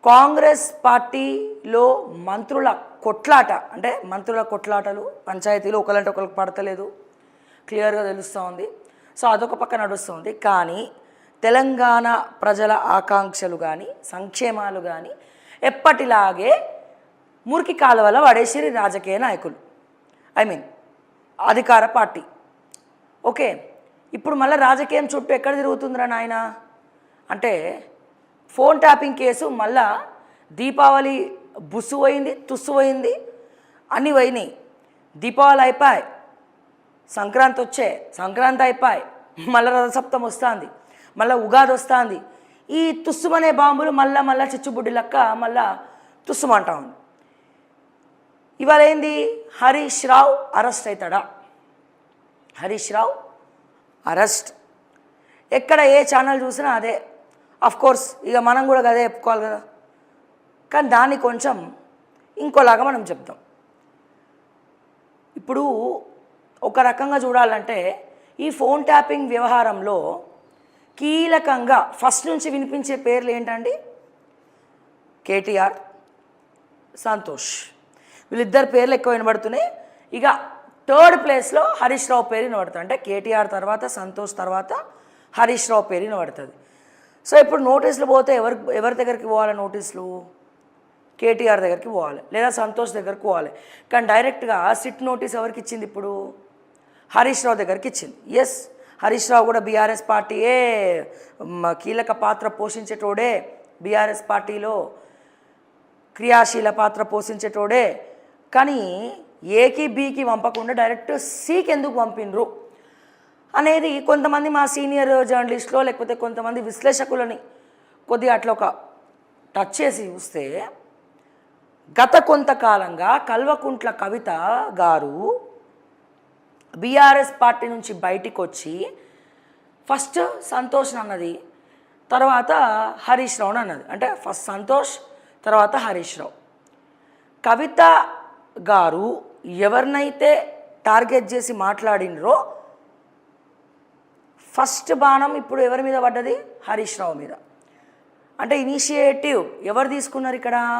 కాంగ్రెస్ పార్టీలో మంత్రుల కొట్లాట, అంటే మంత్రుల కొట్లాటలు పంచాయతీలు ఒకరంటే ఒకరికి పడతలేదు, క్లియర్గా తెలుస్తూ ఉంది. సో అదొక పక్క నడుస్తుంది. కానీ తెలంగాణ ప్రజల ఆకాంక్షలు కానీ సంక్షేమాలు కానీ ఎప్పటిలాగే మురికి కాలువల పడేసిరి రాజకీయ నాయకులు, అధికార పార్టీ. ఓకే, ఇప్పుడు మళ్ళీ రాజకీయం చుట్టూ ఎక్కడ తిరుగుతుందిరా నాయన అంటే ఫోన్ ట్యాపింగ్ కేసు మళ్ళా దీపావళి బుస్సు పోయింది, తుస్సు పోయింది, అన్నీ పోయినాయి. దీపావళి అయిపోయి, సంక్రాంతి అయిపోయి, మళ్ళీ రథసప్తం వస్తుంది, మళ్ళీ ఉగాది వస్తుంది. ఈ తుస్సుమనే బాంబులు మళ్ళా చిచ్చుబుడ్డి లెక్క మళ్ళా తుస్సుమంటా ఉంది. ఇవాళ ఏంది, హరీష్ రావు అరెస్ట్ అవుతాడా? హరీష్ రావు అరెస్ట్. ఎక్కడ ఏ ఛానల్ చూసినా అదే. కోర్స్ ఇక మనం కూడా అదే చెప్పుకోవాలి కదా, కానీ దాన్ని కొంచెం ఇంకోలాగా మనం చెప్తాం. ఇప్పుడు ఒక రకంగా చూడాలంటే ఈ ఫోన్ ట్యాపింగ్ వ్యవహారంలో కీలకంగా ఫస్ట్ నుంచి వినిపించే పేర్లు ఏంటండి? కేటీఆర్, సంతోష్, వీళ్ళిద్దరు పేర్లు ఎక్కువ వినబడుతున్నాయి. ఇక థర్డ్ ప్లేస్లో హరీష్ రావు పేరు వినబడుతుంది. అంటే కేటీఆర్ తర్వాత సంతోష్ తర్వాత హరీష్ రావు పేరు వినబడుతుంది. సో ఇప్పుడు నోటీసులు పోతే ఎవరి దగ్గరికి పోవాలి? నోటీసులు కేటీఆర్ దగ్గరికి పోవాలి లేదా సంతోష్ దగ్గరికి పోవాలి. కానీ డైరెక్ట్గా సిట్ నోటీస్ ఎవరికి ఇచ్చింది? ఇప్పుడు హరీష్ రావు దగ్గరికి ఇచ్చింది. ఎస్, హరీష్ రావు కూడా బీఆర్ఎస్ పార్టీయే, కీలక పాత్ర పోషించేటోడే, బీఆర్ఎస్ పార్టీలో క్రియాశీల పాత్ర పోషించేటోడే. కానీ ఏకి బీకి పంపకుండా డైరెక్ట్ సికి ఎందుకు పంపినరు అనేది కొంతమంది మా సీనియర్ జర్నలిస్టులో లేకపోతే కొంతమంది విశ్లేషకులని కొద్దిగా అట్లా ఒక టచ్ చేసి చూస్తే, గత కొంతకాలంగా కల్వకుంట్ల కవిత గారు బీఆర్ఎస్ పార్టీ నుంచి బయటికి వచ్చి ఫస్ట్ సంతోష్ అన్నది, తర్వాత హరీష్ రావు అన్నది. అంటే ఫస్ట్ సంతోష్, తర్వాత హరీష్ రావు. కవిత గారు ఎవరినైతే టార్గెట్ చేసి మాట్లాడినరో ఫస్ట్ బాణం ఇప్పుడు ఎవరి మీద పడ్డది? హరీష్ రావు మీద. అంటే ఇనిషియేటివ్ ఎవరు తీసుకున్నారు ఇక్కడ?